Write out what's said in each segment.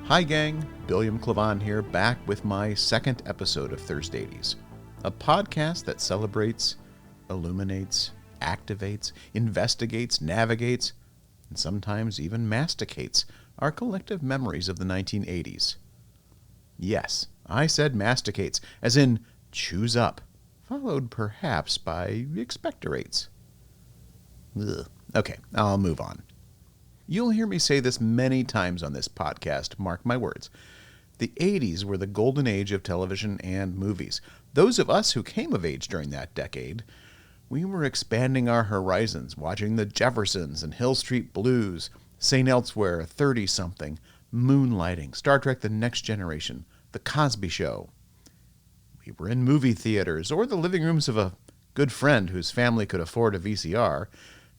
Hi gang, Billiam Clavan here, back with my second episode of Thursdeighties, a podcast that celebrates, illuminates, activates, investigates, navigates, and sometimes even masticates our collective memories of the 1980s. Yes, I said masticates, as in chews up, followed perhaps by expectorates. Ugh. Okay, I'll move on. You'll hear me say this many times on this podcast, mark my words. The 80s were the golden age of television and movies. Those of us who came of age during that decade, we were expanding our horizons, watching The Jeffersons and Hill Street Blues, St. Elsewhere, 30-something, Moonlighting, Star Trek The Next Generation, The Cosby Show. We were in movie theaters or the living rooms of a good friend whose family could afford a VCR,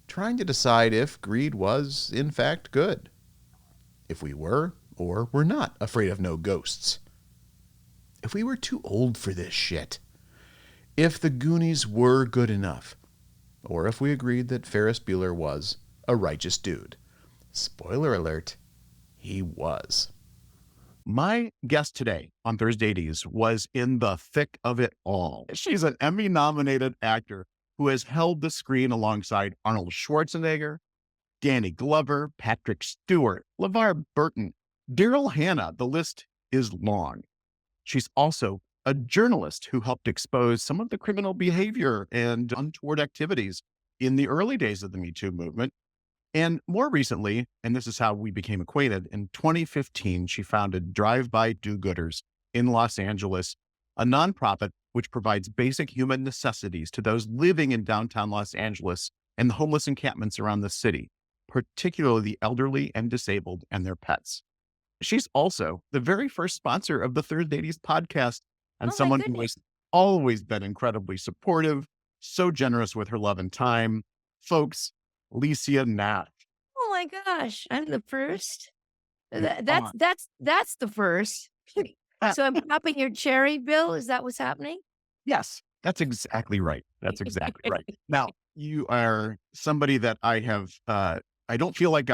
trying to decide if greed was, in fact, good. If we were, or were not, afraid of no ghosts. If we were too old for this shit. If the Goonies were good enough. Or if we agreed that Ferris Bueller was a righteous dude. Spoiler alert, he was. My guest today on Thursdeighties was in the thick of it all. She's an Emmy-nominated actor who has held the screen alongside Arnold Schwarzenegger, Danny Glover, Patrick Stewart, LeVar Burton, Daryl Hannah. The list is long. She's also a journalist who helped expose some of the criminal behavior and untoward activities in the early days of the Me Too movement. And more recently, and this is how we became acquainted, in 2015, she founded Drive-By Do-Gooders in Los Angeles, a nonprofit which provides basic human necessities to those living in downtown Los Angeles and the homeless encampments around the city, particularly the elderly and disabled and their pets. She's also the very first sponsor of the Thursdeighties podcast and someone who has always been incredibly supportive, so generous with her love and time. Folks, Lycia Naff. Oh my gosh, I'm the first. That's the first. So I'm popping your cherry, Bill. Is that what's happening? Yes, that's exactly right. That's exactly right. Now, you are somebody that I have, I don't feel like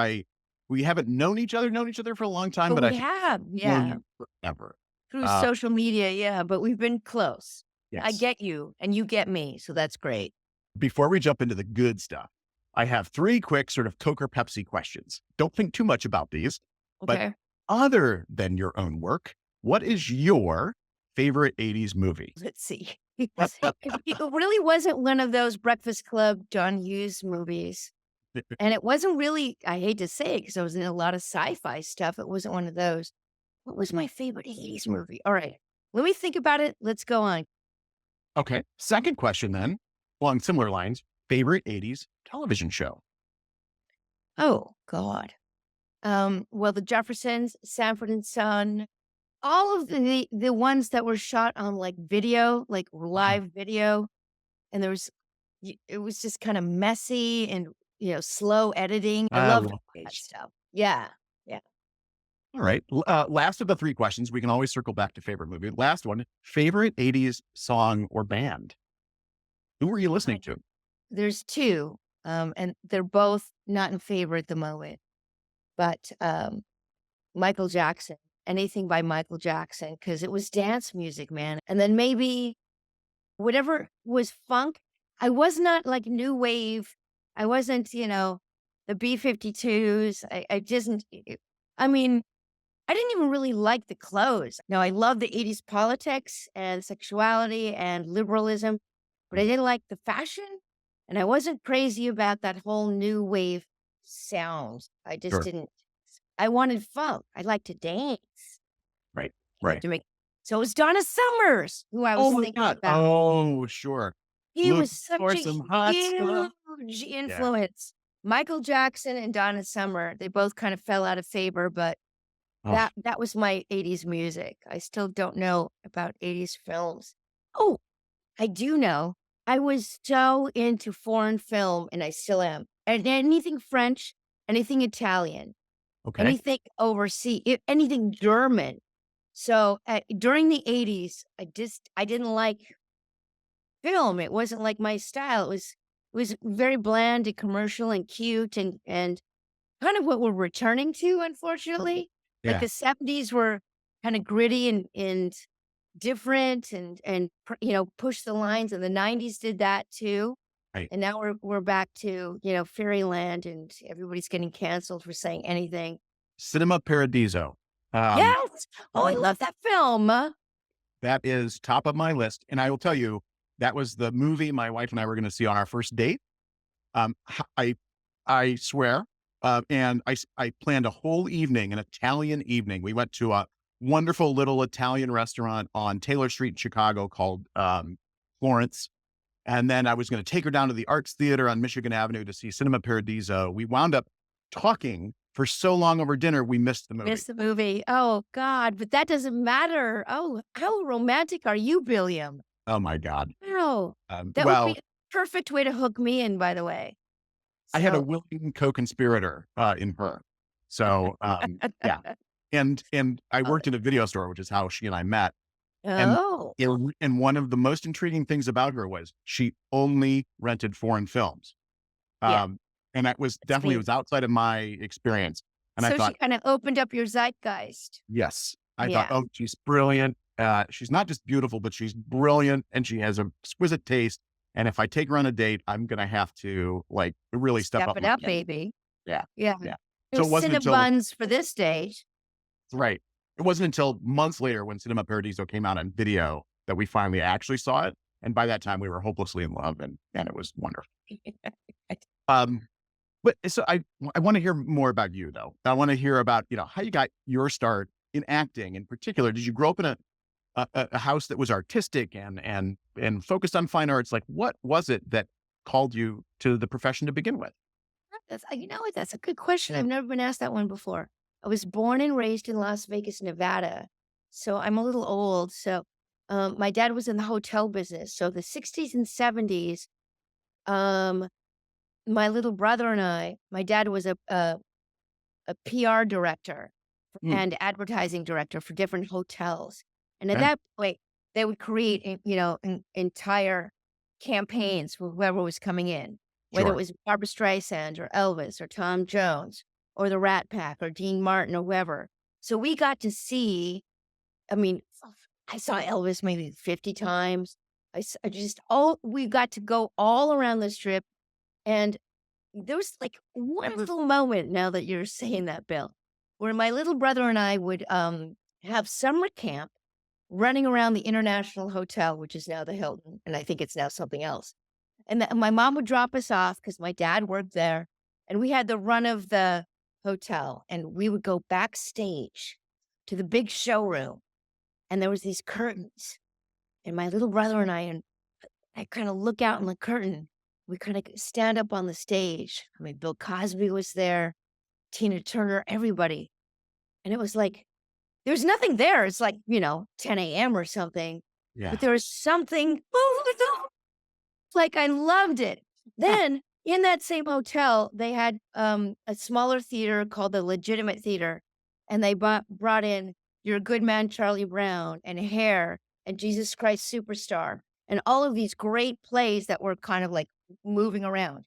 we haven't known each other for a long time, but we have, known you forever. Through social media, yeah, but we've been close. Yes. I get you and you get me, so that's great. Before we jump into the good stuff, I have three quick sort of Coke or Pepsi questions. Don't think too much about these, Okay. but other than your own work, what is your favorite 80s movie? Let's see. It really wasn't one of those Breakfast Club John Hughes movies. And it wasn't really, I hate to say it because I was in a lot of sci-fi stuff. It wasn't one of those. What was my favorite 80s movie? All right. Let me think about it. Let's go on. Okay. Second question then, along similar lines, favorite 80s television show? Oh, God. Well, The Jeffersons, Sanford and Son, all of the ones that were shot on like video, like live video. And it was just kind of messy and, slow editing. I loved that stuff. Yeah. All right. Last of the three questions, we can always circle back to favorite movie. Last one, favorite 80s song or band? Who were you listening to? There's two, and they're both not in favor at the moment. But Michael Jackson, anything by Michael Jackson, because it was dance music, man. And then maybe whatever was funk. I was not like new wave. I wasn't, the B-52s. I didn't even really like the clothes. No, I love the 80s politics and sexuality and liberalism, but I didn't like the fashion. And I wasn't crazy about that whole new wave sound. I just didn't. I wanted funk. I like to dance. Right. So it was Donna Summers who I was thinking about. Oh, sure. He was such a huge influence. Yeah. Michael Jackson and Donna Summer, they both kind of fell out of favor, but that was my 80s music. I still don't know about 80s films. Oh, I do know. I was so into foreign film, and I still am. And anything French, anything Italian, anything overseas, anything German. So during the 80s, I didn't like film. It wasn't like my style. It was very bland and commercial and cute and kind of what we're returning to, unfortunately. Like Yeah. the 70s were kind of gritty and different and push the lines, and the 90s did that too. Right. And now we're back to, fairyland, and everybody's getting canceled for saying anything. Cinema Paradiso. Um, Yes! Oh, I love that film. that is top of my list. And I will tell you, that was the movie my wife and I were going to see on our first date. Um, h- I, I swear. And I planned a whole evening, an Italian evening. We went to a wonderful little Italian restaurant on Taylor Street in Chicago called Florence. And then I was going to take her down to the Arts Theater on Michigan Avenue to see Cinema Paradiso. We wound up talking for so long over dinner, we missed the movie. Missed the movie. Oh, God, but that doesn't matter. Oh, how romantic are you, Billiam? Oh my God. Wow. That would be Well, a perfect way to hook me in, by the way. I had a So willing co-conspirator in her. So yeah. And I Oh. worked in a video store, which is how she and I met. And Oh, and one of the most intriguing things about her was she only rented foreign films. yeah, And that was that's definitely, it me. was outside of my experience. And I So she thought, kinda opened up your zeitgeist. yes, I thought, Yeah, oh, she's brilliant. She's not just beautiful, but she's brilliant and she has an exquisite taste. And if I take her on a date, I'm going to have to like really step step up it my up, game. baby. Yeah. Yeah. Yeah. No So it wasn't until, Cinnabons for this stage. right. It wasn't until months later when Cinema Paradiso came out on video that we finally actually saw it. And by that time we were hopelessly in love and it was wonderful. Um, but so I want to hear more about you though. I want to hear about, how you got your start in acting in particular. Did you grow up in a house that was artistic and focused on fine arts? Like what was it that called you to the profession to begin with? You know what? That's a good question. I've never been asked that one before. I was born and raised in Las Vegas, Nevada, so I'm a little old. So, my dad was in the hotel business. So the 60s and 70s, um, my little brother and my dad was a PR director Hmm, and advertising director for different hotels. And at okay, that point, they would create, entire campaigns for whoever was coming in, whether it sure. was Barbara Streisand or Elvis or Tom Jones or the Rat Pack or Dean Martin or whoever. So we got to see, I mean, I saw Elvis maybe 50 times. We got to go all around the strip. And there was like one little moment now that you're saying that, Bill, where my little brother and I would have summer camp running around the International Hotel, which is now the Hilton, and I think it's now something else. And my mom would drop us off because my dad worked there, and we had the run of the hotel, and we would go backstage to the big showroom, and there was these curtains, and my little brother and I kind of look out in the curtain. We kind of stand up on the stage. I mean, Bill Cosby was there, Tina Turner, everybody. And it was like, there's nothing there. It's like, 10 a.m. or something, Yeah. but there was something like I loved it. Then in that same hotel, they had a smaller theater called the Legitimate Theater. And they brought in You're a Good Man, Charlie Brown, and Hair, and Jesus Christ Superstar, and all of these great plays that were kind of like moving around.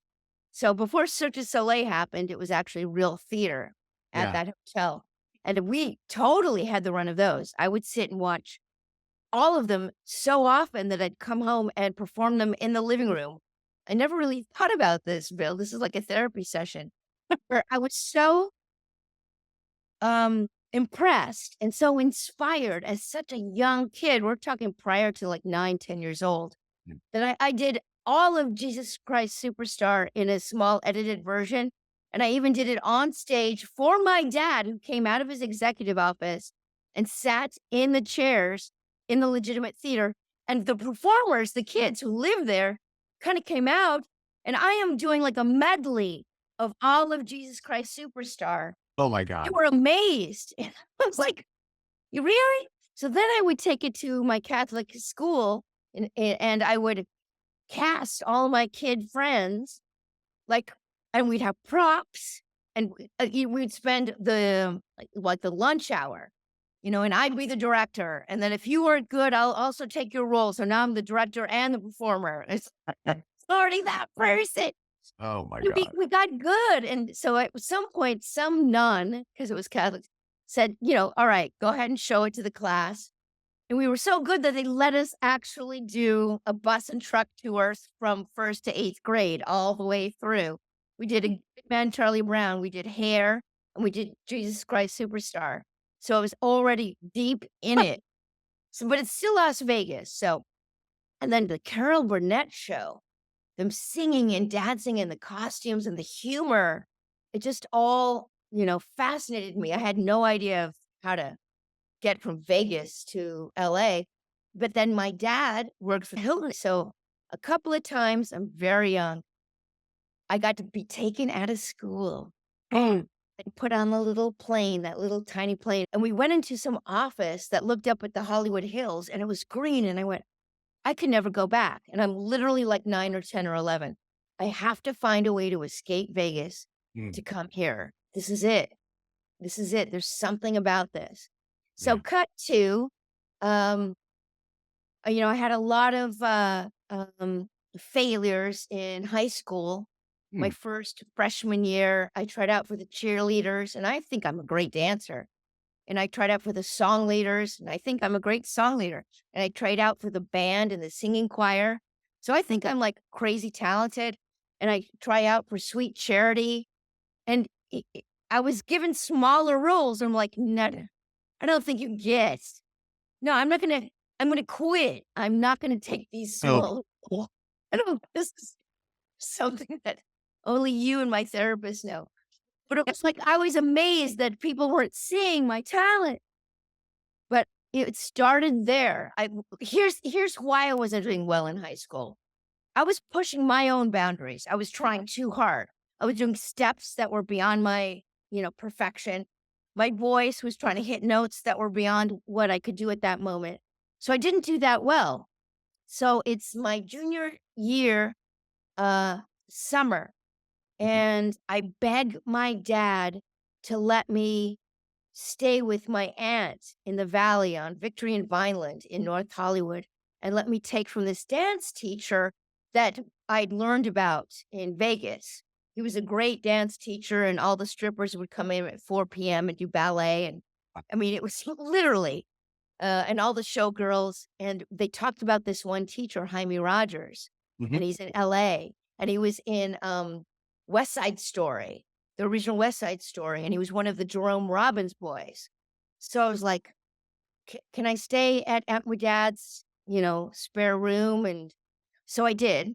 So before Cirque du Soleil happened, it was actually real theater at Yeah. that hotel. And we totally had the run of those. I would sit and watch all of them so often that I'd come home and perform them in the living room. I never really thought about this, Bill. This is like a therapy session where I was so impressed and so inspired as such a young kid. We're talking prior to like 9, 10 years old, Mm, that I did all of Jesus Christ Superstar in a small edited version. And I even did it on stage for my dad, who came out of his executive office and sat in the chairs in the Legitimate Theater. And the performers, the kids who lived there, kind of came out. And I am doing like a medley of all of Jesus Christ Superstar. Oh my They God. were amazed. And I was like, "You really?" So then I would take it to my Catholic school and I would cast all my kid friends, like, and we'd have props and we'd spend the like the lunch hour, and I'd be the director. And then if you weren't good, I'll also take your role. So now I'm the director and the performer. It's already that person. Oh my We God. we got good, and so at some point, some nun, because it was Catholic, said, all right, go ahead and show it to the class. And we were so good that they let us actually do a bus and truck tours from first to eighth grade all the way through. We did a Good Man Charlie Brown, we did Hair, and we did Jesus Christ Superstar. So I was already deep in it. So, but it's still Las Vegas. So, and then the Carol Burnett show, them singing and dancing and the costumes and the humor, it just all, fascinated me. I had no idea of how to get from Vegas to LA. But then my dad worked for Hilton. So a couple of times, I'm very young, I got to be taken out of school and put on the little plane, that little tiny plane. And we went into some office that looked up at the Hollywood Hills and it was green. And I went, I could never go back. And I'm literally like 9 or 10 or 11. I have to find a way to escape Vegas to come here. This is it. This is it. There's something about this. So cut to, I had a lot of failures in high school. My first freshman year, I tried out for the cheerleaders, and I think I'm a great dancer. And I tried out for the song leaders, and I think I'm a great song leader. And I tried out for the band and the singing choir. So I think I'm like crazy talented. And I try out for Sweet Charity. And I was given smaller roles. I'm like, no, I don't think you get. No, I'm going to quit. I'm not going to take these small. I don't, this is something that only you and my therapist know. But it was like, I was amazed that people weren't seeing my talent. But it started there. Here's why I wasn't doing well in high school. I was pushing my own boundaries. I was trying too hard. I was doing steps that were beyond my, perfection. My voice was trying to hit notes that were beyond what I could do at that moment. So I didn't do that well. So it's my junior year, summer. And I begged my dad to let me stay with my aunt in the valley on Victory and Vineland in North Hollywood and let me take from this dance teacher that I'd learned about in Vegas. He was a great dance teacher, and all the strippers would come in at 4 p.m. and do ballet. And I mean, it was literally, and all the showgirls. And they talked about this one teacher, Jaime Rogers, and he's in LA, and he was in West Side Story, the original West Side Story, and he was one of the Jerome Robbins boys. So I was like, can I stay at my dad's, spare room? And so I did.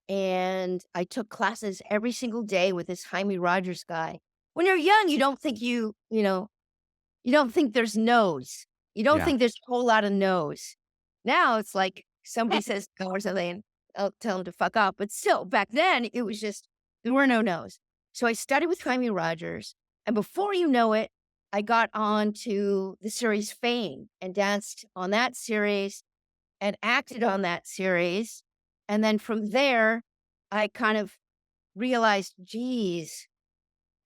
And I took classes every single day with this Jaime Rogers guy. When you're young, you don't think you don't think there's no's. You don't think there's a whole lot of no's. Now it's like somebody says no or something, and I'll tell them to fuck off. But still, back then, it was just, there were no no's. So I studied with Jaime Rogers. And before you know it, I got on to the series Fame and danced on that series and acted on that series. And then from there, I kind of realized, geez,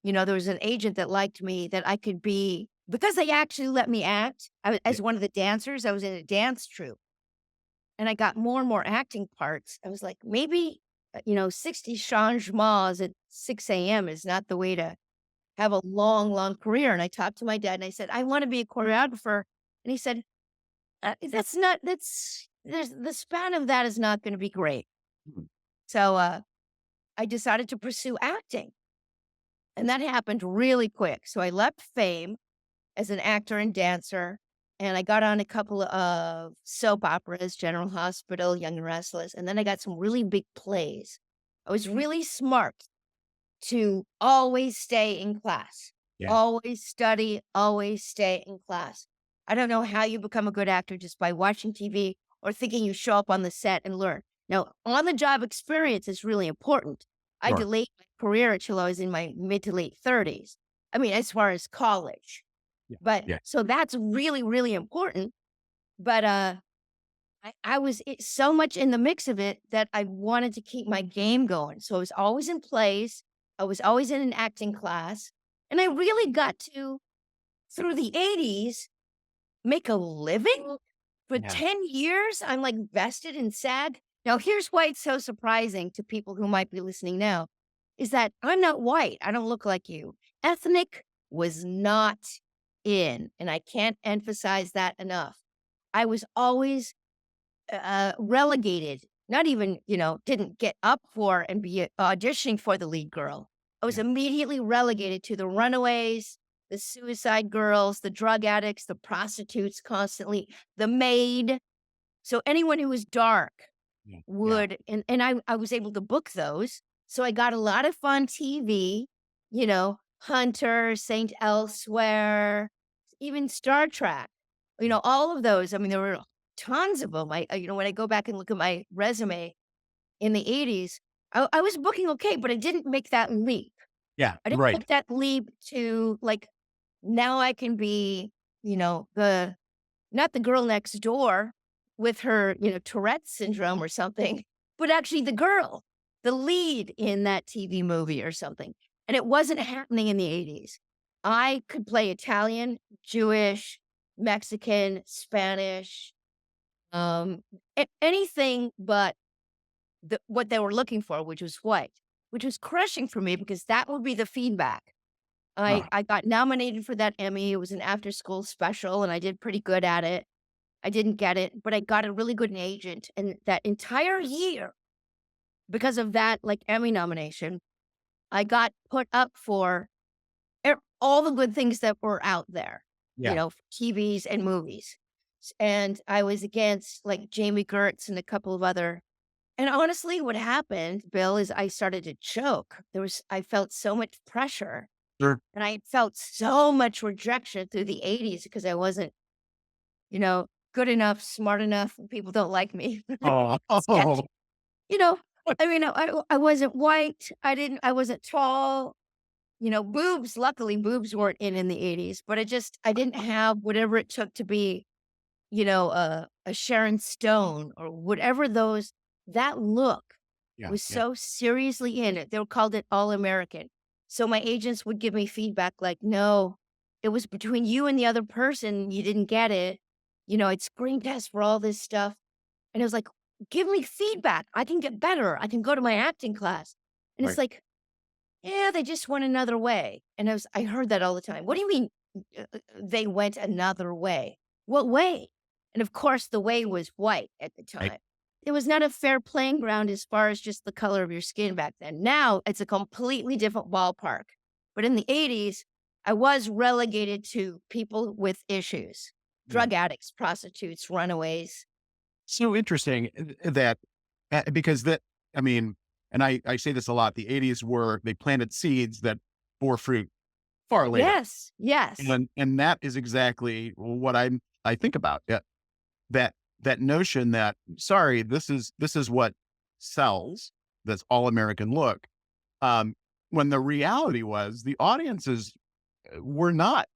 there was an agent that liked me, that I could be, because they actually let me act. As one of the dancers, I was in a dance troupe. And I got more and more acting parts. I was like, maybe, 60 changements at 6 a.m. is not the way to have a long, long career. And I talked to my dad and I said, I want to be a choreographer. And he said, the span of that is not going to be great. So I decided to pursue acting. And that happened really quick. So I left Fame as an actor and dancer. And I got on a couple of soap operas, General Hospital, Young and Restless. And then I got some really big plays. I was really smart to always stay in class, always study, always stay in class. I don't know how you become a good actor just by watching TV or thinking you show up on the set and learn. Now, on-the-job experience is really important. I delayed my career until I was in my mid to late 30s. I mean, as far as college. But so that's really, really important. But I was so much in the mix of it that I wanted to keep my game going. So I was always in plays. I was always in an acting class. And I really got to, through the 80s, make a living. For 10 years, I'm like vested in SAG. Now, here's why it's so surprising to people who might be listening now, is that I'm not white. I don't look like you. Ethnic was not in, and I can't emphasize that enough. I was always relegated, not even, didn't get up for and be auditioning for the lead girl. I was Yeah. immediately relegated to the runaways, the suicide girls, the drug addicts, the prostitutes constantly, the maid. So anyone who was dark Yeah. Yeah. would, and I was able to book those. So I got a lot of fun TV, Hunter, Saint Elsewhere, even Star Trek, all of those. I mean, there were tons of them. When I go back and look at my resume in the 80s, I was booking okay, but I didn't make that leap. Yeah. I didn't Right. make that leap to like, now I can be, the not the girl next door with her, Tourette's syndrome or something, but actually the girl, the lead in that TV movie or something. And it wasn't happening in the 80s. I could play Italian, Jewish, Mexican, Spanish, um, anything but what they were looking for, which was white, which was crushing for me because that would be the feedback. Oh, I got nominated for that Emmy. It was an after school special and I did pretty good at it. I didn't get it, but I got a really good agent. And that entire year, because of that, like Emmy nomination, I got put up for all the good things that were out there, yeah. TVs and movies. And I was against like Jamie Gertz and a couple of other. And honestly, what happened, Bill, is I started to choke. I felt so much pressure Sure. and I felt so much rejection through the 80s because I wasn't, good enough, smart enough. People don't like me. Oh, Sketchy. oh, You know, I mean, I wasn't white. I wasn't tall. Boobs, luckily boobs weren't in the 80s, but I didn't have whatever it took to be, a Sharon Stone or whatever that look yeah. was Yeah. so seriously in it. They called it All American. So my agents would give me feedback like, no, it was between you and the other person. You didn't get it. I'd screen test for all this stuff. And I was like, give me feedback. I can get better. I can go to my acting class. And it's Right. like, yeah, they just went another way. And I heard that all the time. What do you mean they went another way? What way? And of course, the way was white at the Right. time. It was not a fair playing ground as far as just the color of your skin back then. Now it's a completely different ballpark. But in the 80s, I was relegated to people with issues, Yeah. drug addicts, prostitutes, runaways. So interesting that because I mean, and I say this a lot, the 80s they planted seeds that bore fruit far later. Yes, yes. And that is exactly what I think about. Yeah. That notion that, sorry, this is what sells, this all American look. When the reality was the audiences were not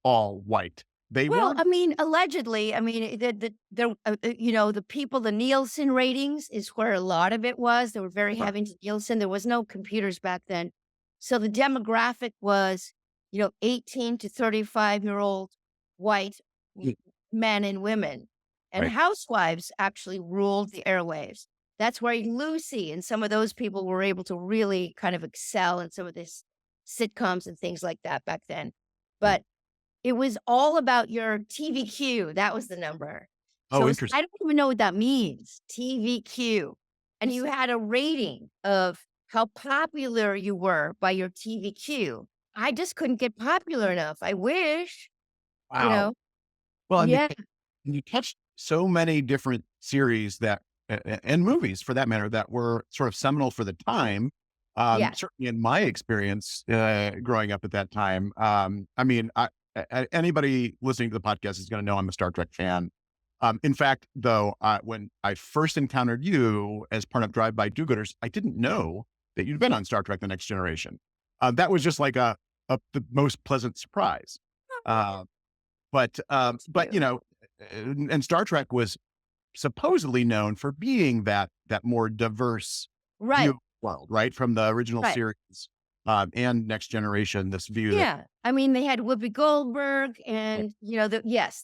all white. They Well, weren't. I mean, allegedly, I mean, the people, the Nielsen ratings is where a lot of it was. They were very Right. heavy into Nielsen. There was no computers back then. So the demographic was, 18 to 35-year-old white Mm. men and women. And Right. housewives actually ruled the airwaves. That's where Lucy and some of those people were able to really kind of excel in some of this sitcoms and things like that back then. Yeah. But it was all about your TVQ, that was the number. So Oh, I interesting. don't even know what that means, TVQ. And you had a rating of how popular you were by your TVQ. I just couldn't get popular enough. I wish, you Wow. know? Well, Yeah, and you touched so many different series and movies for that matter, that were sort of seminal for the time. yeah. Certainly in my experience, growing up at that time, I mean, anybody listening to the podcast is going to know I'm a Star Trek fan. In fact, though, when I first encountered you as part of Drive-By Do-Gooders, I didn't know that you'd been on Star Trek: The Next Generation. That was just like the most pleasant surprise. Uh, but You. and Star Trek was supposedly known for being that more diverse view Right, of the world, right? From the original right. series, and Next Generation, this view that, Yeah. I mean, they had Whoopi Goldberg and, yes,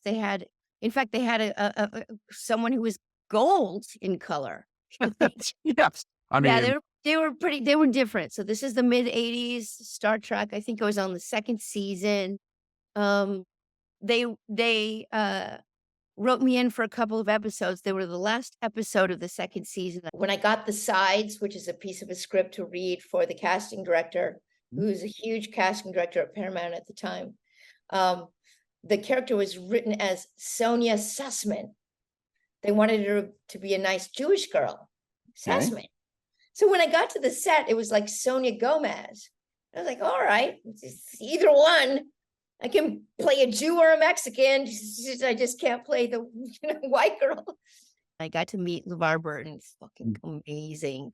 in fact, they had someone who was gold in color. yes, I Yeah, mean, they were different. So this is the mid 80s Star Trek. I think it was on the second season. Um, they wrote me in for a couple of episodes. They were the last episode of the second season. When I got the sides, which is a piece of a script to read for the casting director, who's a huge casting director at Paramount at the time, the character was written as Sonia Sussman. They wanted her to be a nice Jewish girl, Sussman. Okay. So when I got to the set, it was like Sonia Gomez. I was like, all right, it's either one. I can play a Jew or a Mexican. I just can't play the white girl. I got to meet LeVar Burton. It's fucking amazing.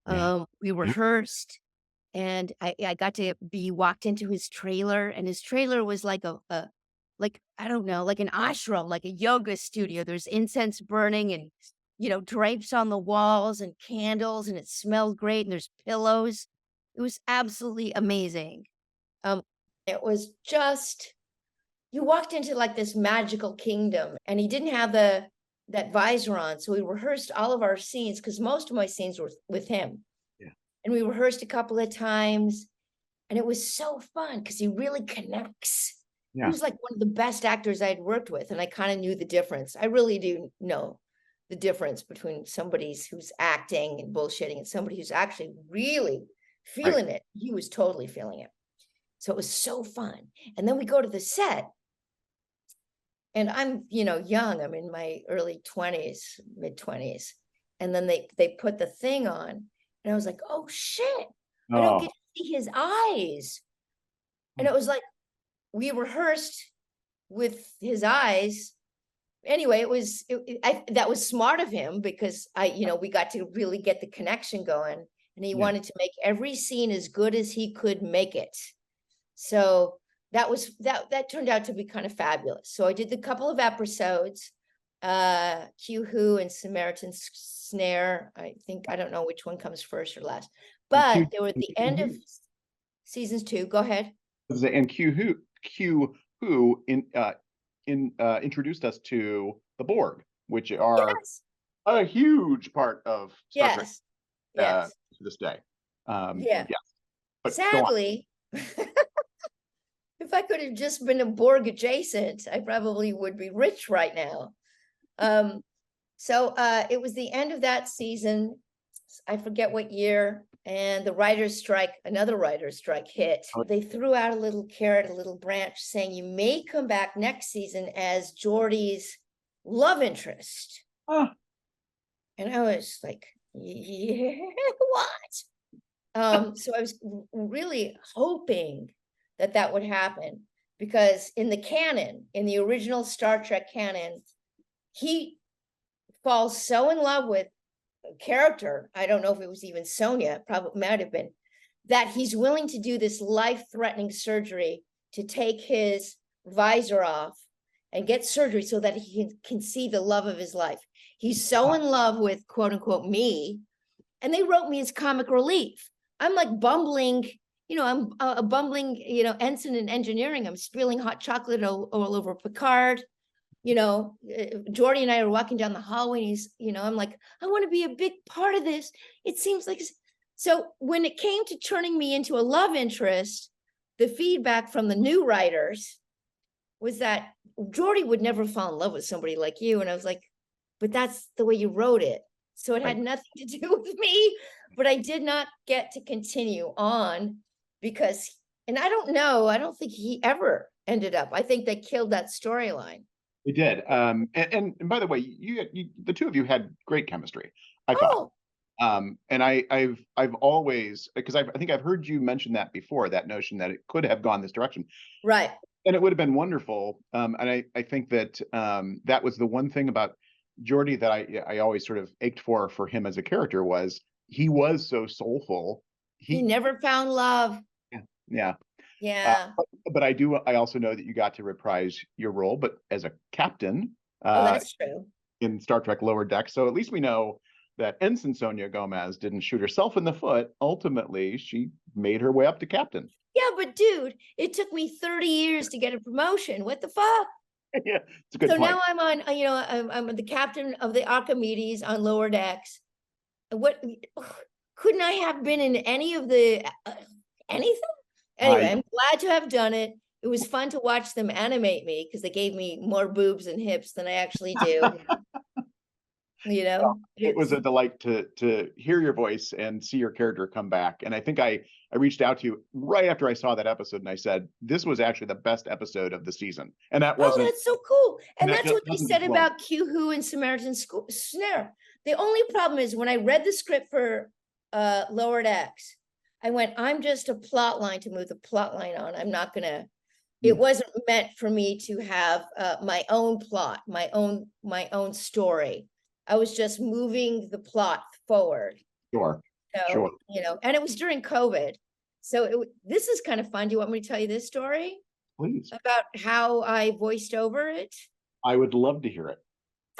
Yeah. We rehearsed, and I got to be walked into his trailer, and his trailer was like like, I don't know, like an ashram, like a yoga studio. There's incense burning and, drapes on the walls and candles, and it smelled great, and there's pillows. It was absolutely amazing. It was just, you walked into like this magical kingdom, and he didn't have that visor on. So we rehearsed all of our scenes, because most of my scenes were with him. Yeah. And we rehearsed a couple of times, and it was so fun because he really connects. Yeah. He was like one of the best actors I'd worked with, and I kind of knew the difference. I really do know the difference between somebody who's acting and bullshitting and somebody who's actually really feeling it. He was totally feeling it. So it was so fun. And then we go to the set, and I'm, young. I'm in my early 20s, mid 20s. And then they put the thing on, and I was like, oh shit, I don't get to see his eyes. And it was like, we rehearsed with his eyes. Anyway, that was smart of him, because we got to really get the connection going, and he wanted to make every scene as good as he could make it. So that turned out to be kind of fabulous. So I did the couple of episodes, Q Who and Samaritan Snare. I don't know which one comes first or last, but they were at the end of seasons 2. Go ahead. And Q Who introduced us to the Borg, which are a huge part of Star Trek to this day. Yes. But sadly, if I could have just been a Borg adjacent, I probably would be rich right now. So it was the end of that season. I forget what year. And another writer's strike hit. They threw out a little carrot, a little branch, saying you may come back next season as Geordi's love interest. And I was like, yeah, what? So I was really hoping that would happen, because in the original Star Trek canon, he falls so in love with a character, I don't know if it was even Sonia, probably might have been, that he's willing to do this life-threatening surgery to take his visor off and get surgery so that he can see the love of his life. He's so in love with, quote unquote, me. And they wrote me as comic relief. I'm like bumbling, I'm a bumbling, ensign in engineering. I'm spilling hot chocolate all over Picard. Geordi and I are walking down the hallway, and he's, I'm like, I want to be a big part of this. It seems like, so when it came to turning me into a love interest, the feedback from the new writers was that Geordi would never fall in love with somebody like you. And I was like, but that's the way you wrote it. So it had nothing to do with me, but I did not get to continue on because, and I don't think he ever ended up. I think they killed that storyline. They did. And by the way, you the two of you had great chemistry, I thought. And I've always, because I think I've heard you mention that before, that notion that it could have gone this direction. Right. And it would have been wonderful. And I think that that was the one thing about Geordi that I always sort of ached for him as a character, was he was so soulful. He never found love. Yeah. Yeah. But I also know that you got to reprise your role, but as a captain. That's true. In Star Trek Lower Decks. So at least we know that Ensign Sonia Gomez didn't shoot herself in the foot. Ultimately, she made her way up to captain. Yeah, but dude, it took me 30 years to get a promotion. What the fuck? Yeah, it's a good point. Now I'm on, I'm the captain of the Archimedes on Lower Decks. What couldn't I have been in any of the anything? Anyway, I'm glad to have done it. it was fun to watch them animate me because they gave me more boobs and hips than I actually do. Well, it was a delight to hear your voice and see your character come back. And I think I reached out to you right after I saw that episode, and I said, this was actually the best episode of the season. And that wasn't. Oh, that's so cool. And that that's what they said about Q-Who and Samaritan Snare. The only problem is when I read the script for Lower Decks, I went, I'm just a plot line to move the plot line on. I'm not gonna. It wasn't meant for me to have my own plot, my own story. I was just moving the plot forward. Sure. So, sure. And it was during COVID. So this is kind of fun. Do you want me to tell you this story? Please. About how I voiced over it? I would love to hear it.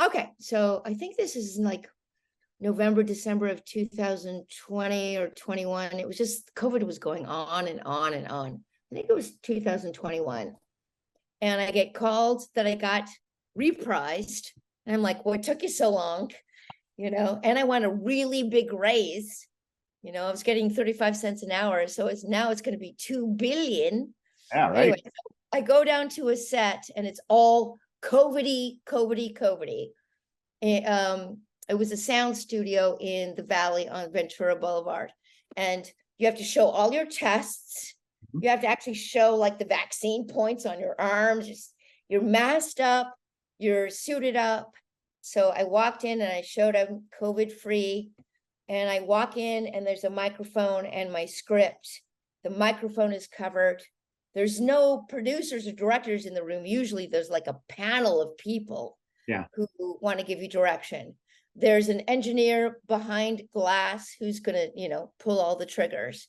Okay. So I think this is like November, December of 2020 or 21. It was just, COVID was going on and on and on. I think it was 2021. And I get called that I got reprised. And I'm like, what took you so long? And I want a really big raise. I was getting 35 cents an hour. So now it's going to be 2 billion. Yeah, right. Anyway, so I go down to a set and it's all COVID-y. It was a sound studio in the Valley on Ventura Boulevard. And you have to show all your tests. You have to actually show like the vaccine points on your arms. You're masked up. You're suited up. So I walked in and I showed them COVID-free. And I walk in and there's a microphone and my script. The microphone is covered. There's no producers or directors in the room. Usually there's like a panel of people who want to give you direction. There's an engineer behind glass who's going to, pull all the triggers.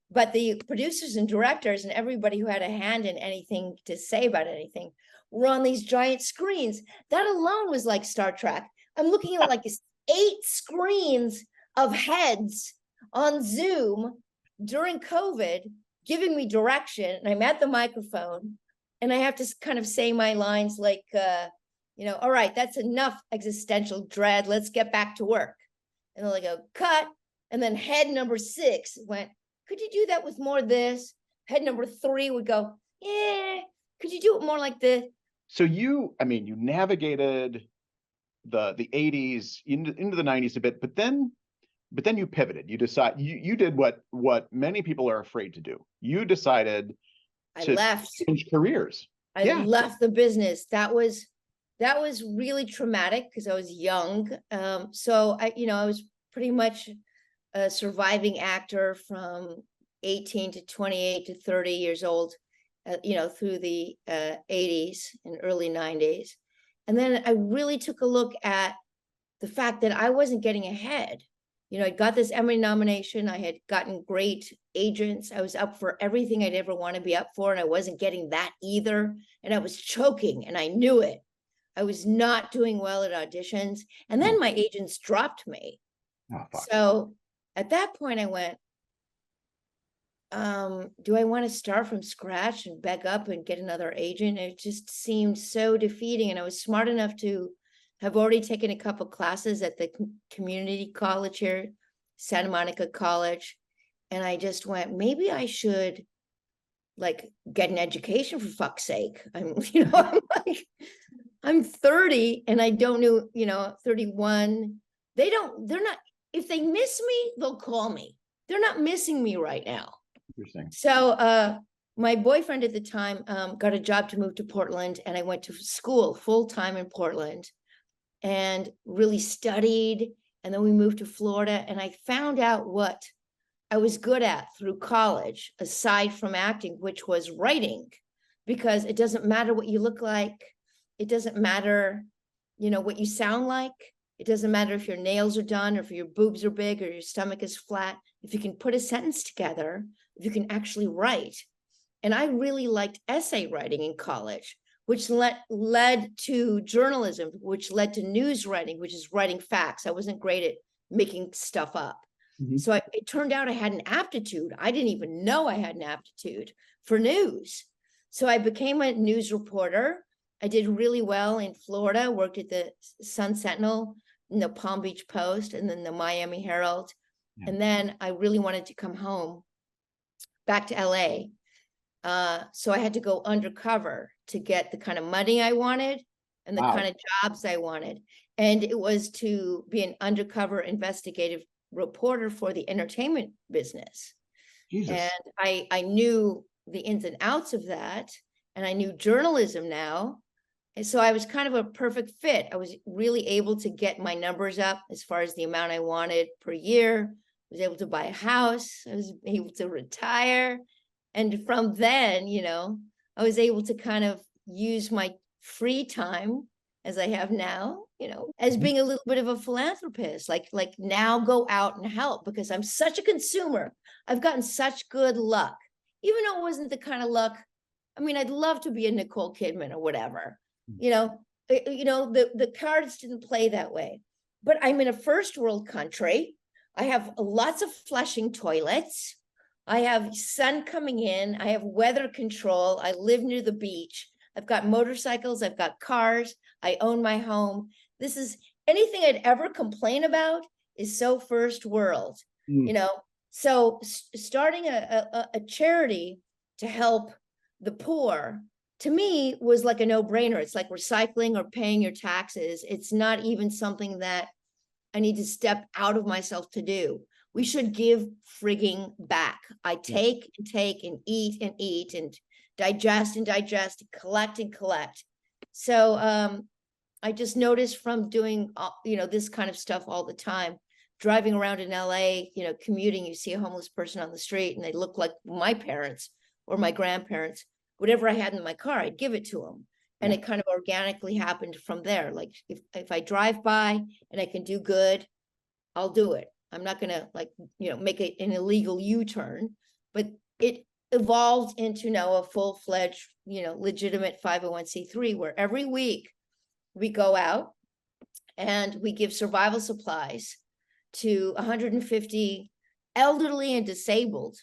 But the producers and directors and everybody who had a hand in anything to say about anything were on these giant screens. That alone was like Star Trek. I'm looking at like 8 screens of heads on Zoom during COVID, giving me direction. And I'm at the microphone and I have to kind of say my lines like, all right, that's enough existential dread. Let's get back to work. And then I go, cut. And then head number 6 went, could you do that with more of this? Head number 3 would go, yeah, could you do it more like this? So you navigated the 80s into the 90s a bit, but then you pivoted. You decide you did what many people are afraid to do. You decided to change careers. I left the business. That was really traumatic because I was young. So I was pretty much a surviving actor from 18 to 28 to 30 years old, through the 80s and early 90s. And then I really took a look at the fact that I wasn't getting ahead. I got this Emmy nomination. I had gotten great agents. I was up for everything I'd ever want to be up for, and I wasn't getting that either. And I was choking, and I knew it. I was not doing well at auditions. And then my agents dropped me. Oh, fuck. So at that point, I went, do I want to start from scratch and beg up and get another agent? It just seemed so defeating. And I was smart enough to have already taken a couple classes at the community college here, Santa Monica College. And I just went, maybe I should like get an education for fuck's sake. I'm 30 and I don't know, 31. They're not, if they miss me, they'll call me. They're not missing me right now. Interesting. So my boyfriend at the time got a job to move to Portland, and I went to school full-time in Portland and really studied. And then we moved to Florida, and I found out what I was good at through college, aside from acting, which was writing, because it doesn't matter what you look like. It doesn't matter, what you sound like. It doesn't matter if your nails are done or if your boobs are big or your stomach is flat. If you can put a sentence together, if you can actually write. And I really liked essay writing in college, which led to journalism, which led to news writing, which is writing facts. I wasn't great at making stuff up. Mm-hmm. So it turned out I had an aptitude. I didn't even know I had an aptitude for news. So I became a news reporter. I did really well in Florida, worked at the Sun Sentinel, and the Palm Beach Post, and then the Miami Herald. Yeah. And then I really wanted to come home back to LA. So I had to go undercover to get the kind of money I wanted and the kind of jobs I wanted. And it was to be an undercover investigative reporter for the entertainment business. Jesus. And I knew the ins and outs of that, and I knew journalism now. And so I was kind of a perfect fit. I was really able to get my numbers up as far as the amount I wanted per year. I was able to buy a house. I was able to retire. And from then, I was able to kind of use my free time as I have now, as being a little bit of a philanthropist, like now go out and help, because I'm such a consumer. I've gotten such good luck, even though it wasn't the kind of luck. I mean, I'd love to be a Nicole Kidman or whatever, the cards didn't play that way, but I'm in a first world country. I have lots of flushing toilets. I have sun coming in. I have weather control. I live near the beach. I've got motorcycles. I've got cars. I own my home. This is anything I'd ever complain about is so first world, So starting a charity to help the poor, to me, was like a no-brainer. It's like recycling or paying your taxes. It's not even something that I need to step out of myself to do. We should give frigging back. I take and take and eat and digest and digest, collect and collect. So I just noticed from doing, this kind of stuff all the time, driving around in LA, commuting, you see a homeless person on the street and they look like my parents or my grandparents. Whatever I had in my car, I'd give it to them. And it kind of organically happened from there. Like if I drive by and I can do good, I'll do it. I'm not going to make an illegal U-turn, but it evolved into now a full-fledged, legitimate 501c3, where every week we go out and we give survival supplies to 150 elderly and disabled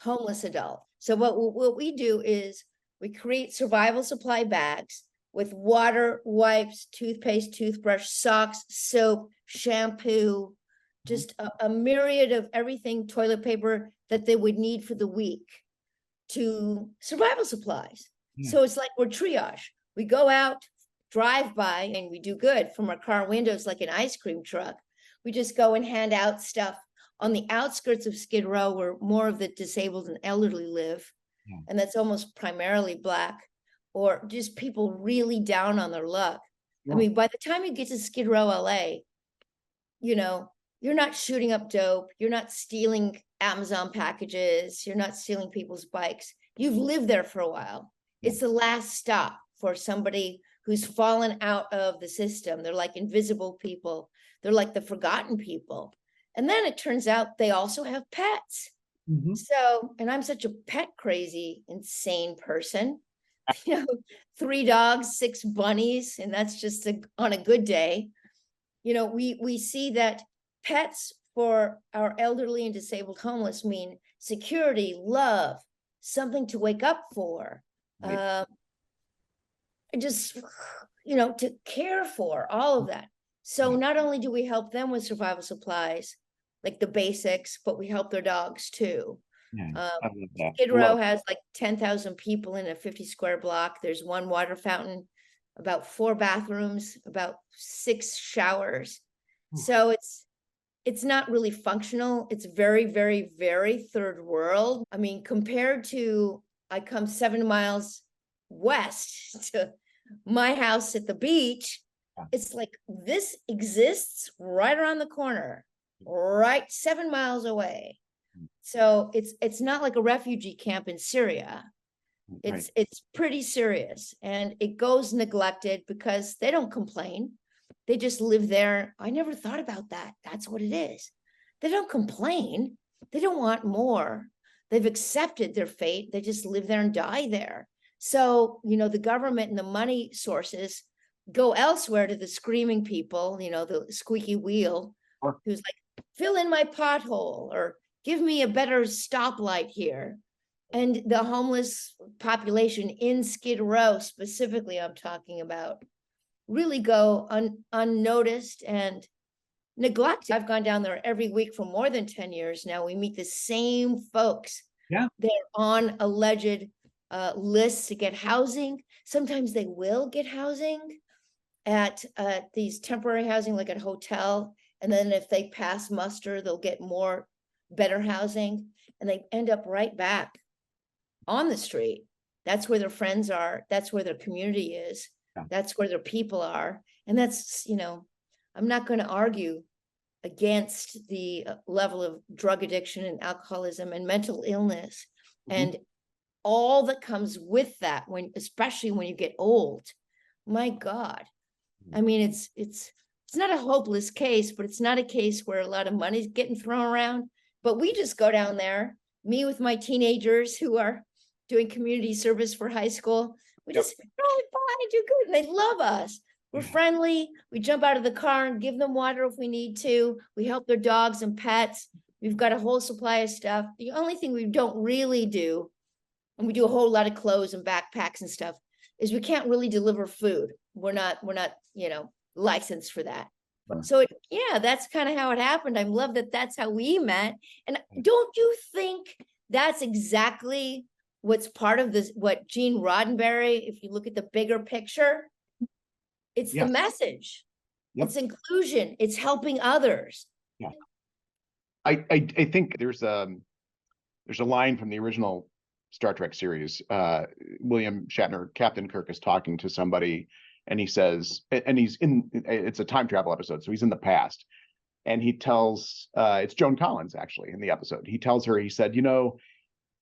homeless adults. So what we do is we create survival supply bags with water, wipes, toothpaste, toothbrush, socks, soap, shampoo, just a myriad of everything, toilet paper that they would need for the week, to survival supplies. So it's like we're triage. We go out, drive by, and we do good from our car windows like an ice cream truck. We just go and hand out stuff on the outskirts of Skid Row, where more of the disabled and elderly live. And that's almost primarily Black, or just people really down on their luck. I mean, by the time you get to Skid Row, LA, you're not shooting up dope. You're not stealing Amazon packages. You're not stealing people's bikes. You've lived there for a while. It's the last stop for somebody who's fallen out of the system. They're like invisible people. They're like the forgotten people. And then it turns out they also have pets. So, and I'm such a pet crazy, insane person, 3 dogs, 6 bunnies, and that's just on a good day. We see that pets for our elderly and disabled homeless mean security, love, something to wake up for, just, to care for, all of that. So not only do we help them with survival supplies, like the basics, but we help their dogs too. Skid Row has like 10,000 people in a 50 square block. There's 1 water fountain, about 4 bathrooms, about 6 showers. So it's not really functional. It's very, very, very third world. I mean, compared to, I come 7 miles west to my house at the beach, it's like this exists right around the corner, right 7 miles away. So it's not like a refugee camp in Syria. It's pretty serious, and it goes neglected because they don't complain. They just live there. I never thought about that. That's what it is. They don't complain. They don't want more. They've accepted their fate. They just live there and die there. So, the government and the money sources go elsewhere to the screaming people, the squeaky wheel, who's like, fill in my pothole, or give me a better stoplight here. And the homeless population in Skid Row, specifically, I'm talking about, really go unnoticed and neglected. I've gone down there every week for more than 10 years now. We meet the same folks. They're on alleged lists to get housing. Sometimes they will get housing at these temporary housing, like at a hotel. And then if they pass muster, they'll get better housing, and they end up right back on the street. That's where their friends are. That's where their community is. Yeah. That's where their people are. And that's, I'm not going to argue against the level of drug addiction and alcoholism and mental illness and all that comes with that, especially when you get old. My God. I mean, it's not a hopeless case, but it's not a case where a lot of money's getting thrown around. But we just go down there, me with my teenagers who are doing community service for high school. We just fine, do good. And they love us. We're friendly. We jump out of the car and give them water if we need to. We help their dogs and pets. We've got a whole supply of stuff. The only thing we don't really do, and we do a whole lot of clothes and backpacks and stuff, is we can't really deliver food. We're not, licensed for that. So that's kind of how it happened. I love that that's how we met. And don't you think that's exactly what's part of this, what Gene Roddenberry, if you look at the bigger picture, it's the message. It's inclusion. It's helping others. Yeah. I think there's a line from the original Star Trek series. William Shatner, Captain Kirk, is talking to somebody, and he says, and it's a time travel episode, so he's in the past, and he tells, it's Joan Collins actually in the episode. He tells her, he said,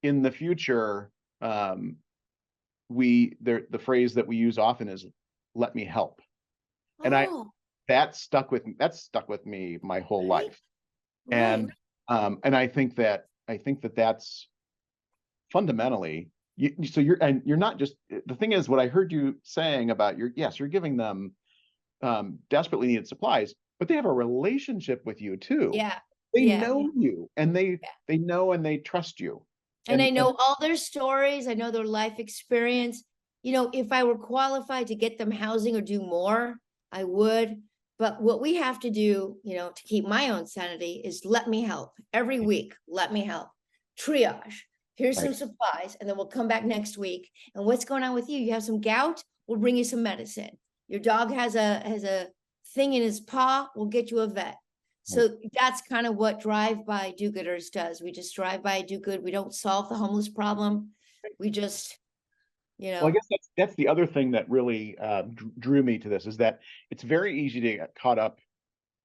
in the future, the phrase that we use often is "let me help," and that stuck with me my whole life, and I think that that's fundamentally. You're not just, the thing is, what I heard you saying about you're giving them desperately needed supplies, but they have a relationship with you too. They know you, and they know and they trust you. And I know all their stories. I know their life experience. If I were qualified to get them housing or do more, I would. But what we have to do, to keep my own sanity, is let me help every week. Let me help. Triage. Here's some supplies, and then we'll come back next week. And what's going on with you? You have some gout? We'll bring you some medicine. Your dog has a thing in his paw. We'll get you a vet. So that's kind of what drive-by do-gooders does. We just drive by, do good. We don't solve the homeless problem. We just, Well, I guess that's the other thing that really drew me to this, is that it's very easy to get caught up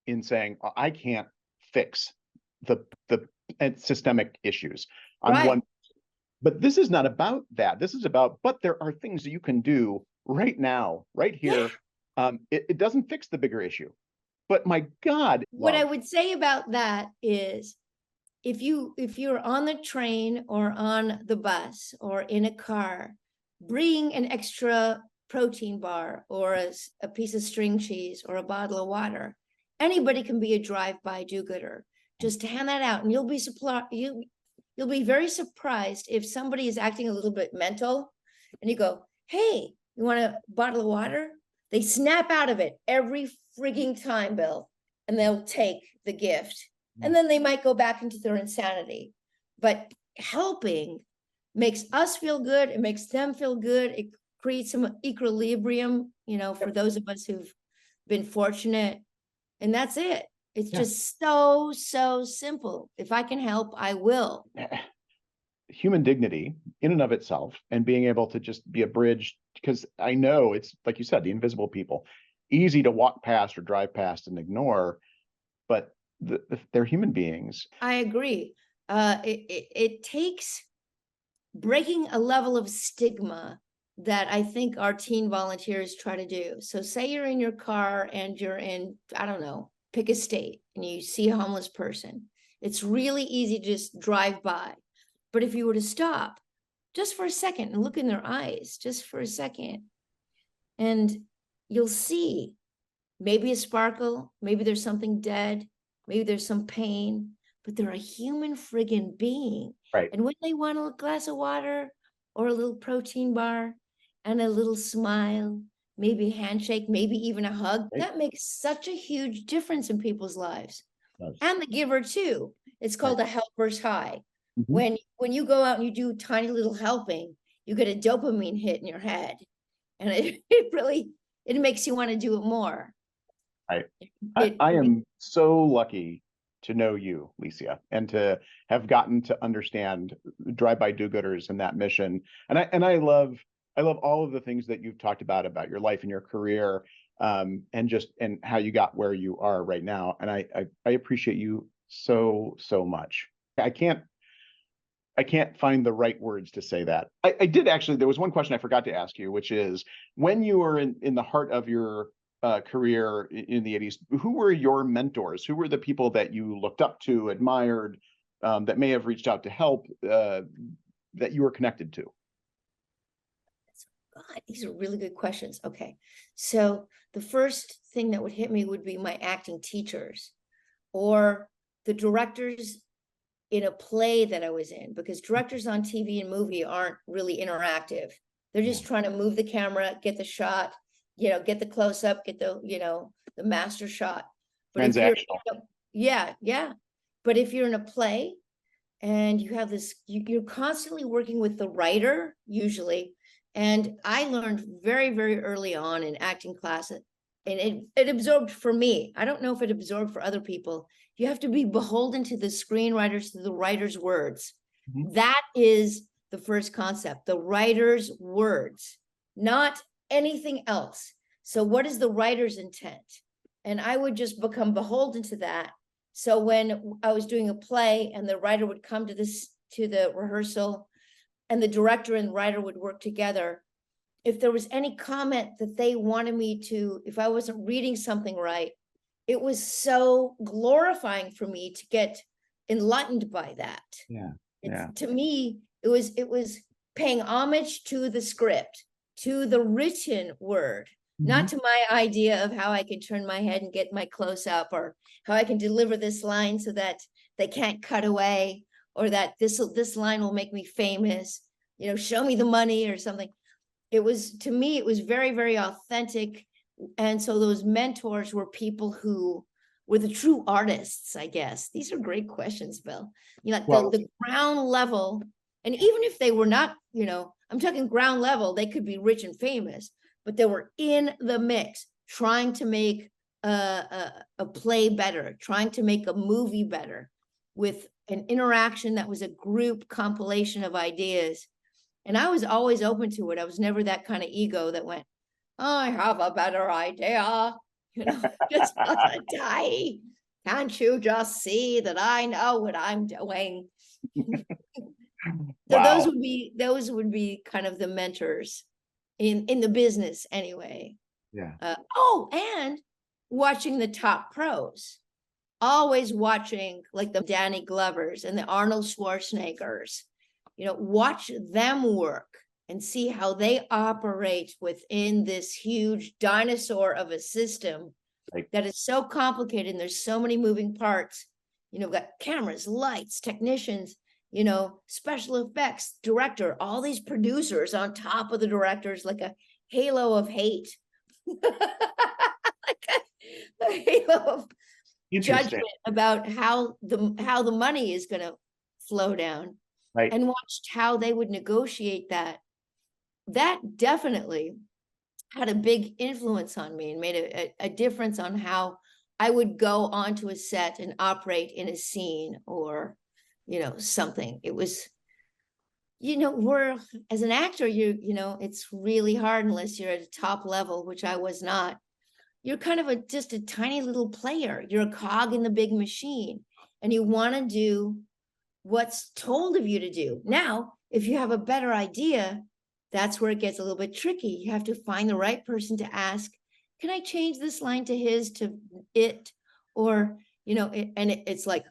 in saying, I can't fix the systemic issues on one. But this is not about that. This is about, but there are things that you can do right now, right here. It doesn't fix the bigger issue. But my God. What I would say about that is, if you're on the train or on the bus or in a car, bring an extra protein bar or a piece of string cheese or a bottle of water. Anybody can be a drive-by do-gooder. Just hand that out, and you'll be very surprised if somebody is acting a little bit mental, and you go, "Hey, you want a bottle of water?" They snap out of it every frigging time, Bill, and they'll take the gift. And then they might go back into their insanity. But helping makes us feel good. It makes them feel good. It creates some equilibrium, for those of us who've been fortunate. And that's it. It's just so simple. If I can help, I will. Human dignity in and of itself, and being able to just be a bridge, because I know it's, like you said, the invisible people, easy to walk past or drive past and ignore, but they're human beings. I agree. It takes breaking a level of stigma that I think our teen volunteers try to do. So say you're in your car and you're in, I don't know, pick a state, and you see a homeless person. It's really easy to just drive by. But if you were to stop just for a second and look in their eyes, just for a second, and you'll see maybe a sparkle, maybe there's something dead, maybe there's some pain, but they're a human friggin' being. And when they want a glass of water or a little protein bar and a little smile, maybe a handshake, maybe even a hug, that makes such a huge difference in people's lives. And the giver too. It's called a helper's high. When you go out and you do tiny little helping, you get a dopamine hit in your head, and it makes you want to do it more. I am so lucky to know you, Lycia, and to have gotten to understand drive-by do-gooders and that mission. And I love all of the things that you've talked about your life and your career, and how you got where you are right now. And I appreciate you so much. I can't find the right words to say that. I did actually. There was one question I forgot to ask you, which is, when you were in the heart of your career in the 80s, who were your mentors? Who were the people that you looked up to, admired, that may have reached out to help, that you were connected to? God, these are really good questions. Okay. So the first thing that would hit me would be my acting teachers or the directors in a play that I was in, because directors on TV and movie aren't really interactive. They're just trying to move the camera, get the shot, get the close up, get the, the master shot. But Transactional. Yeah. But if you're in a play and you have this, you're constantly working with the writer, usually. And I learned very, very early on in acting class, and it absorbed for me. I don't know if it absorbed for other people. You have to be beholden to the screenwriters, to the writer's words. Mm-hmm. That is the first concept, the writer's words, not anything else. So what is the writer's intent? And I would just become beholden to that. So when I was doing a play and the writer would come to the rehearsal, and the director and writer would work together, if there was any comment that they wanted me to, if I wasn't reading something right, it was so glorifying for me to get enlightened by that. To me, it was paying homage to the script, to the written word, not to my idea of how I can turn my head and get my close up, or how I can deliver this line so that they can't cut away, or that this line will make me famous, show me the money or something. It was, to me, it was very, very authentic. And so those mentors were people who were the true artists, I guess. These are great questions, Bill. The ground level, and even if they were not, I'm talking ground level, they could be rich and famous, but they were in the mix, trying to make a play better, trying to make a movie better, with an interaction that was a group compilation of ideas. And I was always open to it. I was never that kind of ego that went, I have a better idea, just die. Can't you just see that I know what I'm doing? So those would be kind of the mentors in the business anyway. Yeah. And watching the top pros. Always watching like the Danny Glovers and the Arnold Schwarzeneggers, watch them work and see how they operate within this huge dinosaur of a system that is so complicated. And there's so many moving parts. We've got cameras, lights, technicians, special effects, director, all these producers on top of the directors, like a halo of hate. Like a halo of judgment about how the money is going to flow down, right? And watched how they would negotiate that. That definitely had a big influence on me and made a difference on how I would go onto a set and operate in a scene or, something. It was, we're, as an actor, it's really hard unless you're at a top level, which I was not. You're kind of just a tiny little player. You're a cog in the big machine, and you want to do what's told of you to do. Now, if you have a better idea, that's where it gets a little bit tricky. You have to find the right person to ask, can I change this line to his, to it? Or, it's like,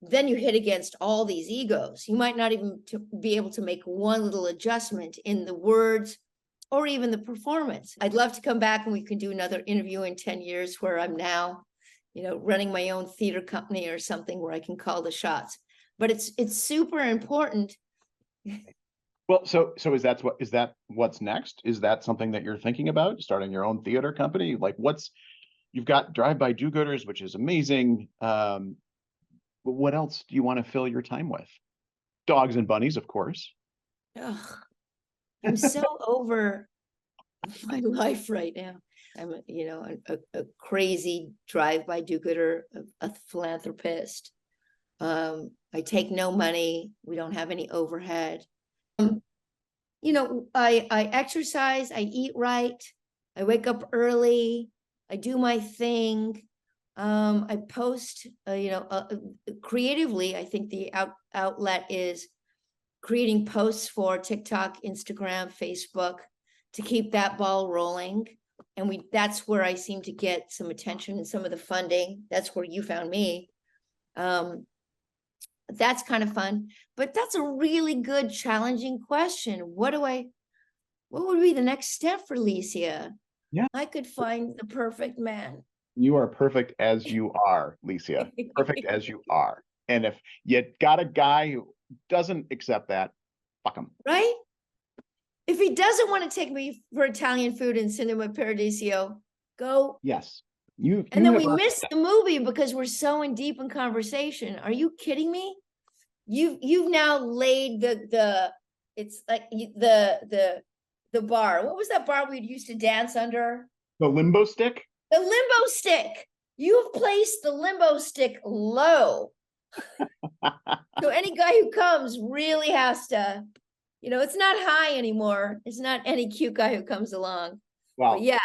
then you hit against all these egos. You might not even be able to make one little adjustment in the words or even the performance. I'd love to come back and we can do another interview in 10 years where I'm now, running my own theater company or something where I can call the shots. But it's super important. Well, so is that what's next? Is that something that you're thinking about, starting your own theater company? Like, you've got Drive-By Do-Gooders, which is amazing. But what else do you want to fill your time with? Dogs and bunnies, of course. Ugh. I'm so over my life right now. I'm, a crazy drive-by do-gooder, a philanthropist. I take no money. We don't have any overhead. I exercise, I eat right, I wake up early, I do my thing. I post, creatively. I think the outlet is creating posts for TikTok, Instagram, Facebook to keep that ball rolling. And that's where I seem to get some attention and some of the funding. That's where you found me. That's kind of fun, but that's a really good, challenging question. What would be the next step for Lycia? Yeah. I could find the perfect man. You are perfect as you are, Lycia. Perfect as you are. And if you got a guy who doesn't accept that, fuck him. Right? If he doesn't want to take me for Italian food in Cinema Paradiso, go. Yes. And then we miss the movie because we're so in deep in conversation. Are you kidding me? You've now laid it's like the bar. What was that bar we'd used to dance under? The limbo stick? The limbo stick. You've placed the limbo stick low. So any guy who comes really has to, it's not high anymore. It's not any cute guy who comes along. Well, but yeah,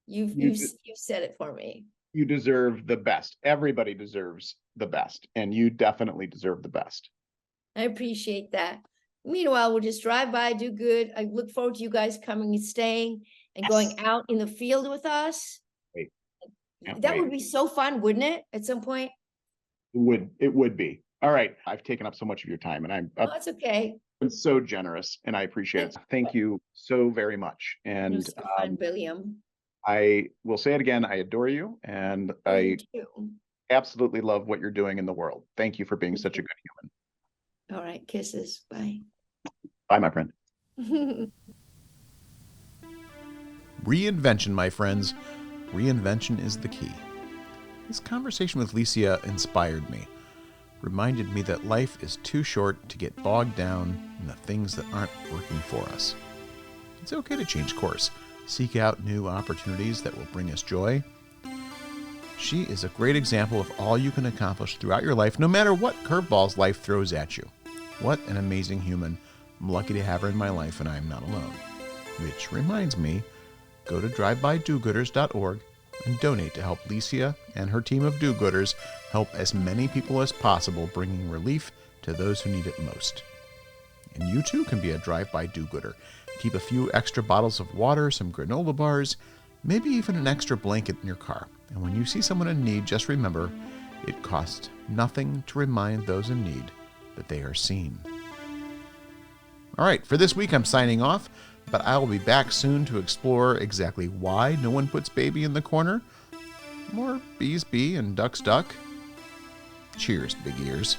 you've said it for me. You deserve the best. Everybody deserves the best, and you definitely deserve the best. I appreciate that. Meanwhile, we'll just drive by, do good. I look forward to you guys coming and staying and going out in the field with us. That would be so fun, wouldn't it? At some point. It would be. All right. I've taken up so much of your time, and that's okay. Been so generous, and I appreciate it. Thank you so very much. And it was so fun, William. I will say it again. I adore you, and I absolutely love what you're doing in the world. Thank you for being such a good human. All right. Kisses. Bye. Bye, my friend. Reinvention, my friends. Reinvention is the key. This conversation with Lycia inspired me, reminded me that life is too short to get bogged down in the things that aren't working for us. It's okay to change course, seek out new opportunities that will bring us joy. She is a great example of all you can accomplish throughout your life, no matter what curveballs life throws at you. What an amazing human. I'm lucky to have her in my life, and I am not alone. Which reminds me, go to drivebydogooders.org and donate to help Lycia and her team of do-gooders help as many people as possible, bringing relief to those who need it most. And you too can be a drive-by do-gooder. Keep a few extra bottles of water, some granola bars, maybe even an extra blanket in your car. And when you see someone in need, just remember, it costs nothing to remind those in need that they are seen. All right, for this week I'm signing off, but I will be back soon to explore exactly why no one puts baby in the corner. More bees bee and ducks duck. Cheers, big ears.